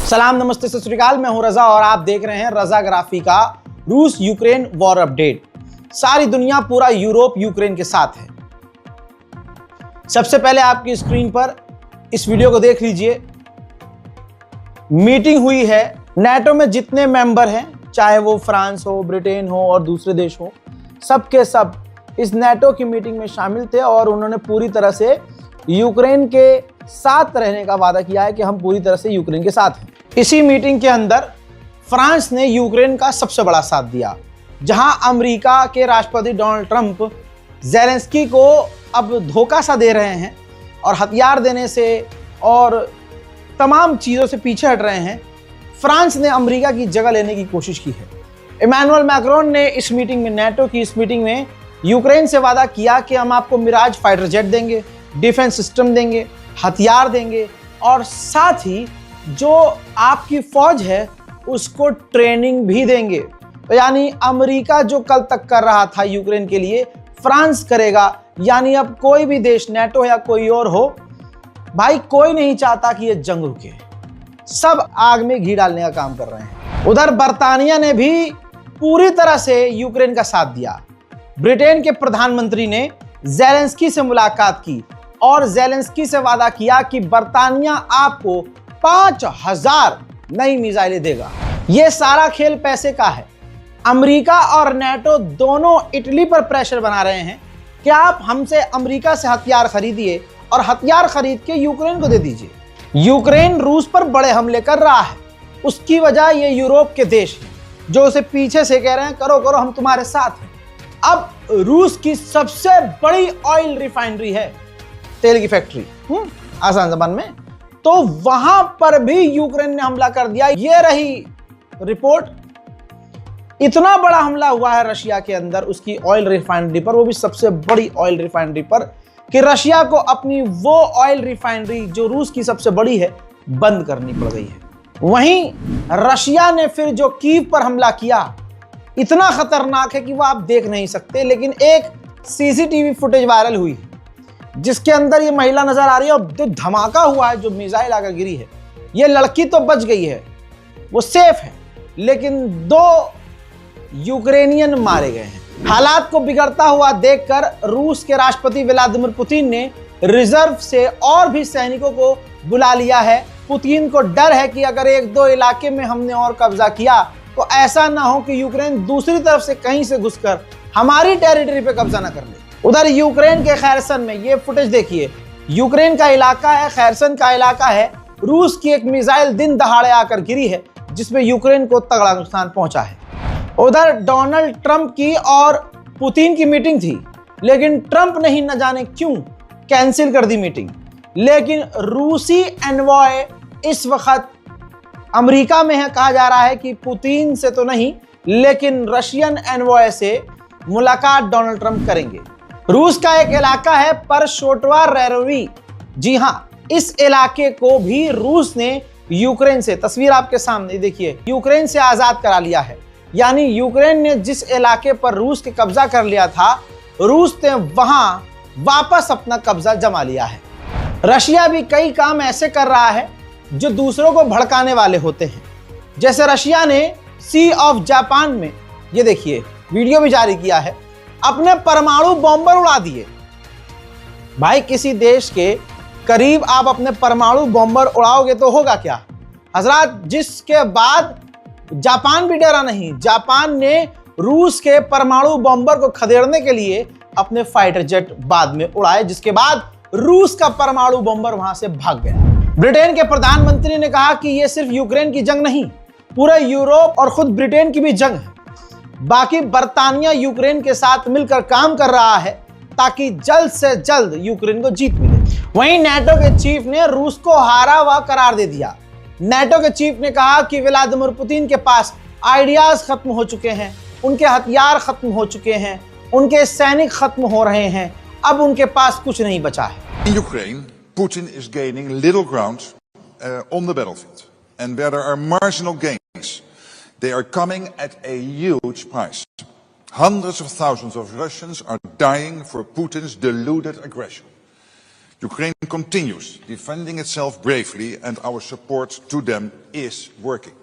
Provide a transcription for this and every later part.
सलाम, नमस्ते, सत श्री अकाल। मैं हूं रजा और आप देख रहे हैं रजा ग्राफी का रूस यूक्रेन वॉर अपडेट। सारी दुनिया, पूरा यूरोप यूक्रेन के साथ है। सबसे पहले आपकी स्क्रीन पर इस वीडियो को देख लीजिए। मीटिंग हुई है नेटो में, जितने मेंबर हैं, चाहे वो फ्रांस हो, ब्रिटेन हो और दूसरे देश हो, सब के सब इस नेटो की मीटिंग में शामिल थे और उन्होंने पूरी तरह से यूक्रेन के साथ रहने का वादा किया है कि हम पूरी तरह से यूक्रेन के साथ हैं। इसी मीटिंग के अंदर फ्रांस ने यूक्रेन का सबसे बड़ा साथ दिया, जहां अमेरिका के राष्ट्रपति डोनाल्ड ट्रंप ज़ेलेंस्की को अब धोखा सा दे रहे हैं और हथियार देने से और तमाम चीज़ों से पीछे हट रहे हैं। फ्रांस ने अमेरिका की जगह लेने की कोशिश की है। इमैनुअल मैक्रोन ने इस मीटिंग में, नेटो की इस मीटिंग में यूक्रेन से वादा किया कि हम आपको मिराज फाइटर जेट देंगे, डिफेंस सिस्टम देंगे, हथियार देंगे और साथ ही जो आपकी फौज है उसको ट्रेनिंग भी देंगे। तो यानी अमेरिका जो कल तक कर रहा था यूक्रेन के लिए, फ्रांस करेगा। यानी अब कोई भी देश, नेटो या कोई और हो, भाई कोई नहीं चाहता कि ये जंग रुके। सब आग में घी डालने का काम कर रहे हैं। उधर बर्तानिया ने भी पूरी तरह से यूक्रेन का साथ दिया। ब्रिटेन के प्रधानमंत्री ने ज़ेलेंस्की से मुलाकात की और ज़ेलेंस्की से वादा किया कि बर्तानिया आपको 5000 नई मिसाइलें देगा। यह सारा खेल पैसे का है। अमेरिका और नेटो दोनों इटली पर प्रेशर बना रहे हैं कि आप हमसे अमेरिका से हथियार खरीदिए और हथियार खरीद के यूक्रेन को दे दीजिए। यूक्रेन रूस पर बड़े हमले कर रहा है। उसकी वजह ये यूरोप के देश हैं जो उसे पीछे से कह रहे हैं करो करो, हम तुम्हारे साथ हैं। अब रूस की सबसे बड़ी ऑयल रिफाइनरी है, तेल की फैक्ट्री, आसान जबान में, तो वहां पर भी यूक्रेन ने हमला कर दिया। ये रही रिपोर्ट। इतना बड़ा हमला हुआ है रशिया के अंदर उसकी ऑयल रिफाइनरी पर, वो भी सबसे बड़ी ऑयल रिफाइनरी पर, कि रशिया को अपनी वो ऑयल रिफाइनरी जो रूस की सबसे बड़ी है बंद करनी पड़ गई है। वहीं रशिया ने फिर जो कीव पर हमला किया, इतना खतरनाक है कि वो आप देख नहीं सकते। लेकिन एक सीसीटीवी फुटेज वायरल हुई है जिसके अंदर ये महिला नजर आ रही है और जो धमाका हुआ है, जो मिसाइल आकर गिरी है, ये लड़की तो बच गई है, वो सेफ है, लेकिन 2 यूक्रेनियन मारे गए हैं। हालात को बिगड़ता हुआ देखकर रूस के राष्ट्रपति व्लादिमीर पुतिन ने रिजर्व से और भी सैनिकों को बुला लिया है। पुतिन को डर है कि अगर 1-2 इलाके में हमने और कब्जा किया तो ऐसा ना हो कि यूक्रेन दूसरी तरफ से कहीं से घुसकर हमारी टेरिटरी पे कब्जा ना कर ले। उधर यूक्रेन के खैरसन में ये फुटेज देखिए। यूक्रेन का इलाका है, खैरसन का इलाका है। रूस की एक मिसाइल दिन दहाड़े आकर गिरी है जिसमें यूक्रेन को तगड़ा नुकसान पहुंचा है। उधर डोनाल्ड ट्रंप की और पुतिन की मीटिंग थी, लेकिन ट्रंप ने ही न जाने क्यों कैंसिल कर दी मीटिंग। लेकिन रूसी एनवॉय इस वक्त अमेरिका में है। कहा जा रहा है कि पुतिन से तो नहीं, लेकिन रशियन एनवॉय से मुलाकात डोनाल्ड ट्रंप करेंगे। रूस का एक इलाका है परशोटवा रेरोवी। जी हां, इस इलाके को भी रूस ने यूक्रेन से, तस्वीर आपके सामने देखिए, यूक्रेन से आजाद करा लिया है। यानी यूक्रेन ने जिस इलाके पर रूस के कब्जा कर लिया था, रूस ने वहां वापस अपना कब्जा जमा लिया है। रशिया भी कई काम ऐसे कर रहा है जो दूसरों को भड़काने वाले होते हैं। जैसे रशिया ने सी ऑफ जापान में, ये देखिए, वीडियो भी जारी किया है, अपने परमाणु बॉम्बर उड़ा दिए। भाई किसी देश के करीब आप अपने परमाणु बॉम्बर उड़ाओगे तो होगा क्या हजरात, जिसके बाद जापान भी डरा नहीं। जापान ने रूस के परमाणु बॉम्बर को खदेड़ने के लिए अपने फाइटर जेट बाद में उड़ाए, जिसके बाद रूस का परमाणु बॉम्बर वहां से भाग गया। ब्रिटेन के प्रधानमंत्री ने कहा कि यह सिर्फ यूक्रेन की जंग नहीं, पूरे यूरोप और खुद ब्रिटेन की भी जंग है। बाकी बर्तानिया यूक्रेन के साथ मिलकर काम कर रहा है ताकि जल्द से जल्द यूक्रेन को जीत मिले। वहीं नेटो के चीफ ने रूस को हारा हुआ करार दे दिया। नेटो के चीफ ने कहा कि व्लादिमीर पुतिन के पास आइडियाज खत्म हो चुके हैं, उनके हथियार खत्म हो चुके हैं, उनके सैनिक खत्म हो रहे हैं, अब उनके पास कुछ नहीं बचा है। In Ukraine, Putin is gaining little ground on the battlefield, and where there are marginal gains, they are coming at a huge price. Hundreds of thousands of Russians are dying for Putin's deluded aggression. Ukraine continues defending itself bravely and our support to them is working.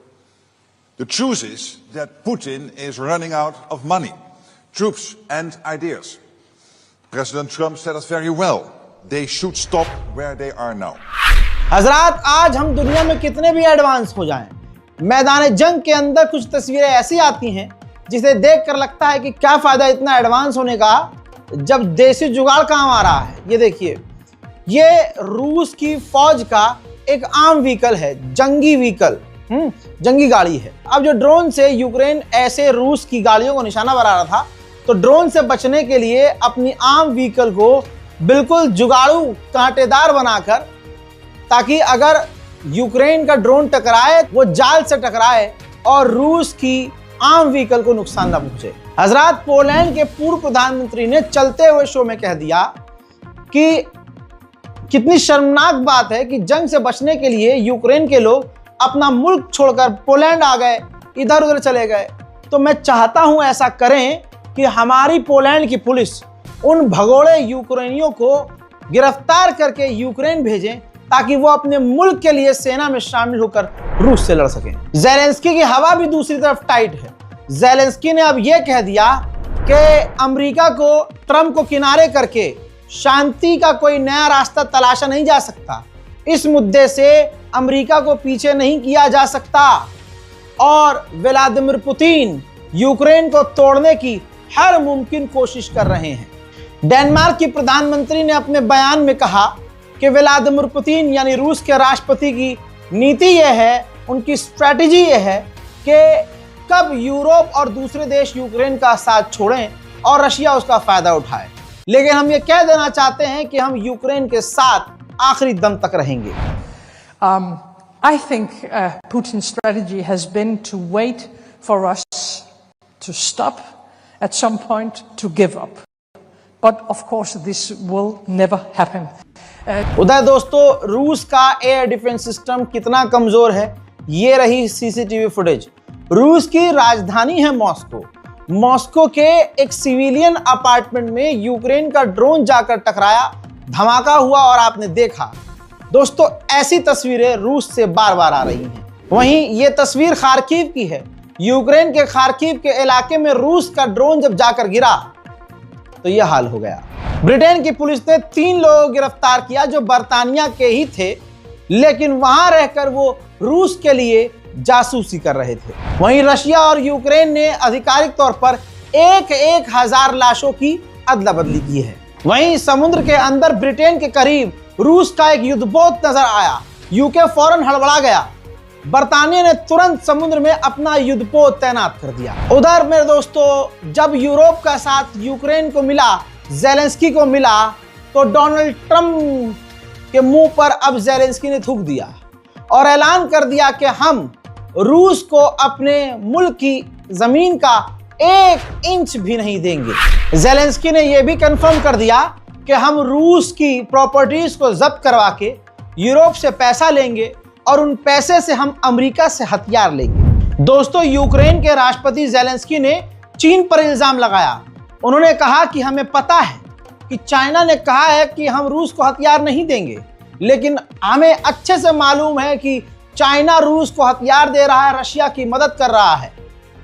The truth is that Putin is running out of money, troops and ideas. President Trump said it very well. They should stop where they are now. हजरात, आज हम दुनिया में कितने भी advance हो जाएं, मैदान जंग के अंदर कुछ तस्वीरें ऐसी आती हैं जिसे देखकर लगता है कि क्या फायदा इतना एडवांस होने का जब देसी जुगाड़ काम आ रहा है। ये देखिए, ये रूस की फौज का एक आम व्हीकल है, जंगी व्हीकल, जंगी गाड़ी है। अब जो ड्रोन से यूक्रेन ऐसे रूस की गाड़ियों को निशाना बना रहा था, तो ड्रोन से बचने के लिए अपनी आम व्हीकल को बिल्कुल जुगाड़ू कांटेदार बनाकर, ताकि अगर यूक्रेन का ड्रोन टकराए वो जाल से टकराए और रूस की आम व्हीकल को नुकसान न पहुंचे। हजरात, पोलैंड के पूर्व प्रधानमंत्री ने चलते हुए शो में कह दिया कि कितनी शर्मनाक बात है कि जंग से बचने के लिए यूक्रेन के लोग अपना मुल्क छोड़कर पोलैंड आ गए, इधर उधर चले गए। तो मैं चाहता हूं ऐसा करें कि हमारी पोलैंड की पुलिस उन भगोड़े यूक्रेनियों को गिरफ्तार करके यूक्रेन भेजें, ताकि वो अपने मुल्क के लिए सेना में शामिल होकर रूस से लड़ सकें। ज़ेलेंस्की की हवा भी दूसरी तरफ टाइट है। ज़ेलेंस्की ने अब यह कह दिया कि अमेरिका को, ट्रंप को किनारे करके शांति का कोई नया रास्ता तलाशा नहीं जा सकता। इस मुद्दे से अमेरिका को पीछे नहीं किया जा सकता और व्लादिमीर पुतिन यूक्रेन को तोड़ने की हर मुमकिन कोशिश कर रहे हैं। डेनमार्क की प्रधानमंत्री ने अपने बयान में कहा कि व्लादिमीर पुतिन यानी रूस के राष्ट्रपति की नीति यह है, उनकी स्ट्रैटेजी यह है कि कब यूरोप और दूसरे देश यूक्रेन का साथ छोड़ें और रशिया उसका फायदा उठाए। लेकिन हम ये कह देना चाहते हैं कि हम यूक्रेन के साथ आखिरी दम तक रहेंगे। I think Putin's strategy has been to wait for us to stop, at some point to give up. But of course this will never happen. उधर दोस्तों, रूस का एयर डिफेंस सिस्टम कितना कमजोर है, ये रही सीसीटीवी फुटेज। रूस की राजधानी है मॉस्को। मॉस्को के एक सिविलियन अपार्टमेंट में यूक्रेन का ड्रोन जाकर टकराया, धमाका हुआ और आपने देखा। दोस्तों, ऐसी तस्वीरें रूस से बार बार आ रही हैं। वहीं ये तस्वीर खार्किव की है। यूक्रेन के खार्किव के इलाके में रूस का ड्रोन जब जाकर गिरा तो यह हाल हो गया। ब्रिटेन की पुलिस ने 3 लोगों को गिरफ्तार किया जो बर्तानिया के ही थे, लेकिन वहां रहकर वो रूस के लिए जासूसी कर रहे थे। वहीं रशिया और यूक्रेन ने आधिकारिक तौर पर 1,000 लाशों की अदला बदली की है। वहीं समुद्र के अंदर ब्रिटेन के करीब रूस का एक युद्धपोत नजर आया। यूके फौरन हड़बड़ा गया। बर्तानिया ने तुरंत समुद्र में अपना युद्धपोत तैनात कर दिया। उधर मेरे दोस्तों, जब यूरोप का साथ यूक्रेन को मिला, ज़ेलेंस्की को मिला, तो डोनाल्ड ट्रंप के मुंह पर अब ज़ेलेंस्की ने थूक दिया और ऐलान कर दिया कि हम रूस को अपने मुल्क की जमीन का 1 इंच भी नहीं देंगे। ज़ेलेंस्की ने यह भी कंफर्म कर दिया कि हम रूस की प्रॉपर्टीज को जब्त करवा के यूरोप से पैसा लेंगे और उन पैसे से हम अमेरिका से हथियार लेंगे। दोस्तों, यूक्रेन के राष्ट्रपति ज़ेलेंस्की ने चीन पर इल्जाम लगाया। उन्होंने कहा कि हमें पता है कि चाइना ने कहा है कि हम रूस को हथियार नहीं देंगे, लेकिन हमें अच्छे से मालूम है कि चाइना रूस को हथियार दे रहा है, रशिया की मदद कर रहा है।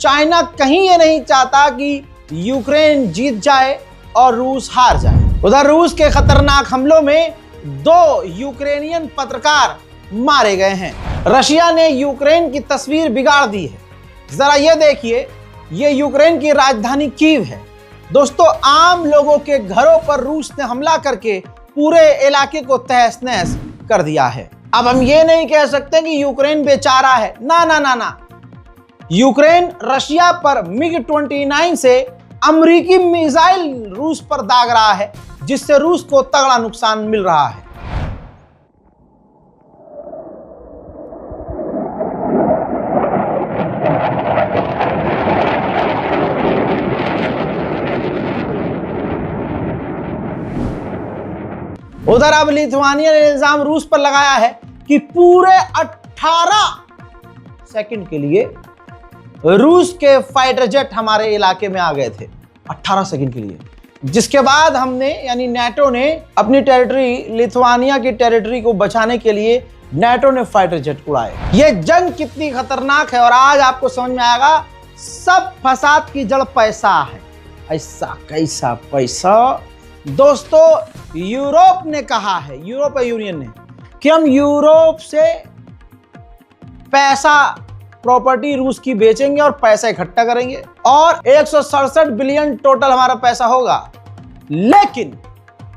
चाइना कहीं ये नहीं चाहता कि यूक्रेन जीत जाए और रूस हार जाए। उधर रूस के खतरनाक हमलों में 2 यूक्रेनियन पत्रकार मारे गए हैं। रशिया ने यूक्रेन की तस्वीर बिगाड़ दी है। जरा ये देखिए, ये यूक्रेन की राजधानी कीव है। दोस्तों, आम लोगों के घरों पर रूस ने हमला करके पूरे इलाके को तहस नहस कर दिया है। अब हम ये नहीं कह सकते कि यूक्रेन बेचारा है। ना ना ना ना, यूक्रेन रशिया पर MiG-29 से अमेरिकी मिसाइल रूस पर दाग रहा है, जिससे रूस को तगड़ा नुकसान मिल रहा है। उधर अब लिथुआनिया ने इल्जाम रूस पर लगाया है कि पूरे 18 सेकंड के लिए रूस के फाइटर जेट हमारे इलाके में आ गए थे। 18 सेकंड के लिए। जिसके बाद हमने यानी नाटो ने अपनी टेरिटरी लिथुआनिया की टेरिटरी को बचाने के लिए नाटो ने फाइटर जेट उड़ाए। ये जंग कितनी खतरनाक है और आज आपको समझ में आएगा सब फसाद की जड़ पैसा है। ऐसा कैसा पैसा? दोस्तों, यूरोप ने कहा है, यूरोपीय यूनियन ने, कि हम यूरोप से पैसा प्रॉपर्टी रूस की बेचेंगे और पैसा इकट्ठा करेंगे और 167 बिलियन टोटल हमारा पैसा होगा। लेकिन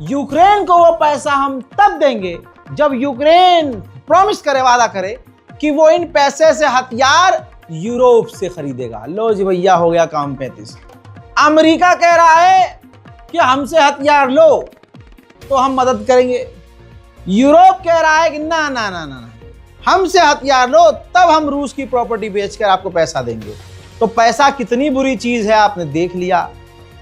यूक्रेन को वो पैसा हम तब देंगे जब यूक्रेन प्रॉमिस करे, वादा करे कि वो इन पैसे से हथियार यूरोप से खरीदेगा। लो जी भैया, हो गया काम 35। अमेरिका कह रहा है कि हमसे हथियार लो तो हम मदद करेंगे। यूरोप कह रहा है कि ना ना ना ना, हमसे हथियार लो तब हम रूस की प्रॉपर्टी बेचकर आपको पैसा देंगे। तो पैसा कितनी बुरी चीज है आपने देख लिया,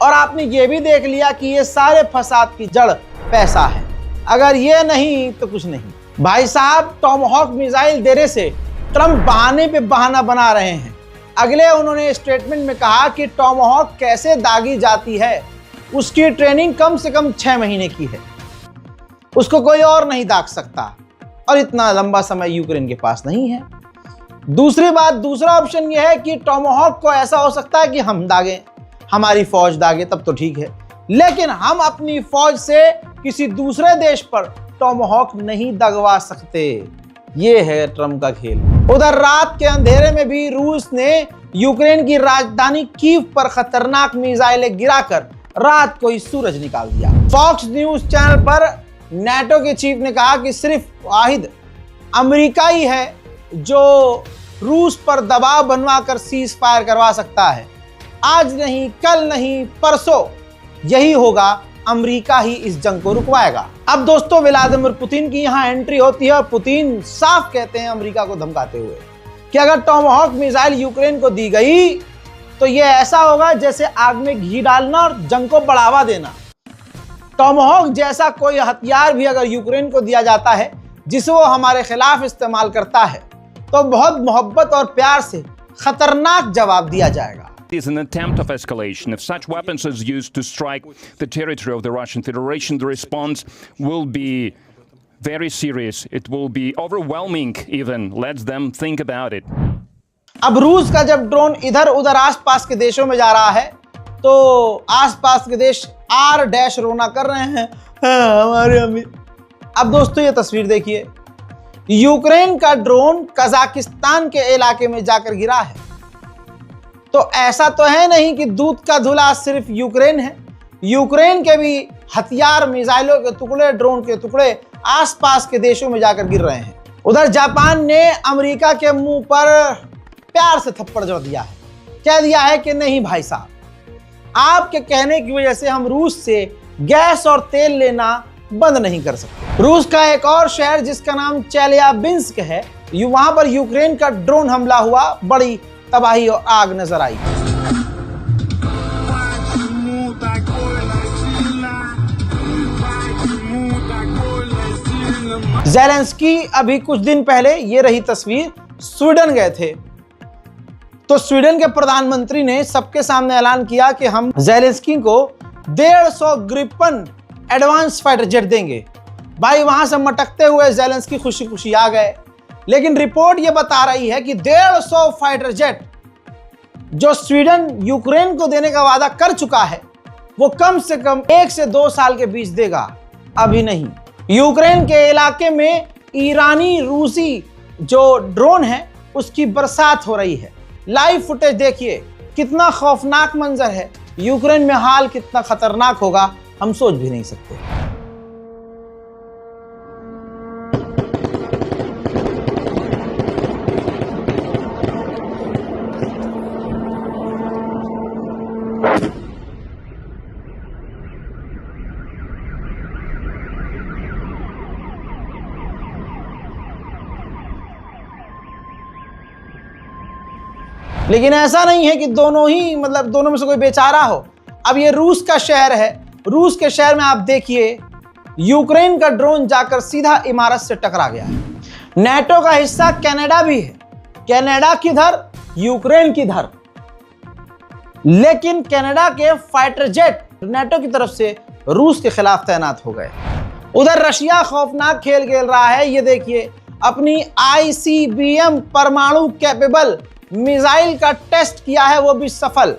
और आपने ये भी देख लिया कि ये सारे फसाद की जड़ पैसा है। अगर ये नहीं तो कुछ नहीं। भाई साहब, टॉमहॉक मिसाइल देने से ट्रंप बहाने पे बहाना बना रहे हैं। अगले उन्होंने स्टेटमेंट में कहा कि टॉमहॉक कैसे दागी जाती है, उसकी ट्रेनिंग कम से कम 6 महीने की है, उसको कोई और नहीं दाग सकता, और इतना लंबा समय यूक्रेन के पास नहीं है। दूसरी बात, दूसरा ऑप्शन यह है कि टॉमहॉक को ऐसा हो सकता है कि हम दागें, हमारी फौज दागे, तब तो ठीक है, लेकिन हम अपनी फौज से किसी दूसरे देश पर टॉमहॉक नहीं दगवा सकते। ये है ट्रंप का खेल। उधर रात के अंधेरे में भी रूस ने यूक्रेन की राजधानी कीव पर खतरनाक मिसाइलें गिराकर रात को ही सूरज निकाल दिया। फॉक्स न्यूज चैनल पर नाटो के चीफ ने कहा कि सिर्फ वाहिद अमेरिका ही है जो रूस पर दबाव बनवाकर सीज फायर करवा सकता है। आज नहीं, कल नहीं, परसों यही होगा, अमेरिका ही इस जंग को रुकवाएगा। अब दोस्तों, व्लादिमीर पुतिन की यहां एंट्री होती है और पुतिन साफ कहते हैं अमेरिका को धमकाते हुए कि अगर टॉमहॉक मिसाइल यूक्रेन को दी गई तो यह ऐसा होगा जैसे आग में घी डालना और जंग को बढ़ावा देना। टॉमहॉक जैसा कोई हथियार भी अगर यूक्रेन को दिया जाता है जिसे वो हमारे खिलाफ इस्तेमाल करता है तो बहुत मोहब्बत और प्यार से खतरनाक जवाब दिया जाएगा। Is an attempt of escalation. If such weapons is used to strike the territory of the Russian Federation, the response will be very serious. It will be overwhelming even. Let them think about it. अब रूस का जब drone इधर उधर आसपास के देशों में जा रहा है तो आसपास के देश आर डैश रोना कर रहे हैं, हमारे अमीर। अब दोस्तों, ये तस्वीर देखिए, यूक्रेन का ड्रोन कजाकिस्तान के इलाके में जाकर गिरा है। तो ऐसा तो है नहीं कि दूध का धुला सिर्फ यूक्रेन है, यूक्रेन के भी हथियार, मिसाइलों के टुकड़े, ड्रोन के टुकड़े आसपास के देशों में जाकर गिर रहे हैं। उधर जापान ने अमेरिका के मुंह पर प्यार से थप्पड़ जड़ दिया है, कह दिया है कि नहीं भाई साहब, आपके कहने की वजह से हम रूस से गैस और तेल लेना बंद नहीं कर सकते। रूस का एक और शहर जिसका नाम चेल्याबिंस्क है, वहां पर यूक्रेन का ड्रोन हमला हुआ, बड़ी तबाही और आग नजर आई। ज़ेलेंस्की अभी कुछ दिन पहले, ये रही तस्वीर, स्वीडन गए थे। तो स्वीडन के प्रधानमंत्री ने सबके सामने ऐलान किया कि हम ज़ेलेंस्की को 150 ग्रिपन एडवांस फाइटर जेट देंगे। भाई, वहां से मटकते हुए ज़ेलेंस्की खुशी खुशी आ गए, लेकिन रिपोर्ट ये बता रही है कि 150 फाइटर जेट जो स्वीडन यूक्रेन को देने का वादा कर चुका है वो कम से कम 1 से 2 साल के बीच देगा, अभी नहीं। यूक्रेन के इलाके में ईरानी रूसी जो ड्रोन है उसकी बरसात हो रही है। लाइव फुटेज देखिए, कितना खौफनाक मंजर है। यूक्रेन में हाल कितना खतरनाक होगा हम सोच भी नहीं सकते। लेकिन ऐसा नहीं है कि दोनों ही, मतलब दोनों में से कोई बेचारा हो। अब ये रूस का शहर है, रूस के शहर में आप देखिए यूक्रेन का ड्रोन जाकर सीधा इमारत से टकरा गया है। नाटो का हिस्सा कनाडा भी है, कनाडा किधर यूक्रेन किधर, लेकिन कनाडा के फाइटर जेट नाटो की तरफ से रूस के खिलाफ तैनात हो गए। उधर रशिया खौफनाक खेल खेल रहा है। ये देखिए, अपनी ICBM परमाणु कैपेबल मिसाइल का टेस्ट किया है, वो भी सफल,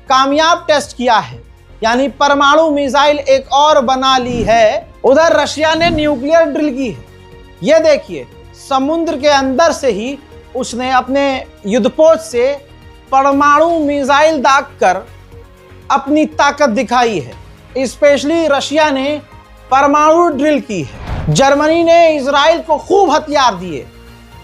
कामयाब टेस्ट किया है, यानी परमाणु मिसाइल एक और बना ली है। उधर रशिया ने न्यूक्लियर ड्रिल की है। ये देखिए, समुद्र के अंदर से ही उसने अपने युद्धपोत से परमाणु मिसाइल दागकर अपनी ताकत दिखाई है। स्पेशली रशिया ने परमाणु ड्रिल की है। जर्मनी ने इजराइल को खूब हथियार दिए।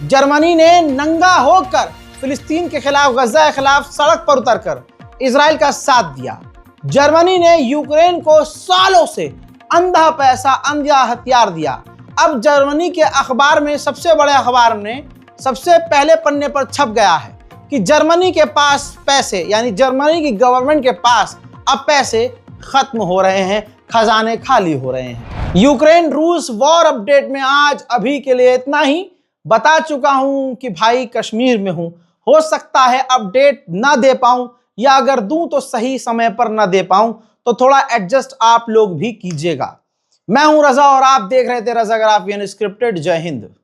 जर्मनी ने नंगा होकर फिलिस्तीन के खिलाफ, गजा के खिलाफ सड़क पर उतरकर इजराइल का साथ दिया। जर्मनी ने यूक्रेन को सालों से अंधा पैसा, अंधा हथियार दिया। अब जर्मनी के अखबार में, सबसे बड़े अखबार में सबसे पहले पन्ने पर छप गया है कि जर्मनी के पास पैसे, यानी जर्मनी की गवर्नमेंट के पास अब पैसे खत्म हो रहे हैं, खजाने खाली हो रहे हैं। यूक्रेन रूस वॉर अपडेट में आज अभी के लिए इतना ही। बता चुका हूं कि भाई कश्मीर में हूं, हो सकता है अपडेट ना दे पाऊं, या अगर दूं तो सही समय पर ना दे पाऊं, तो थोड़ा एडजस्ट आप लोग भी कीजिएगा। मैं हूं रजा और आप देख रहे थे रजाग्राफी अनस्क्रिप्टेड। जय हिंद।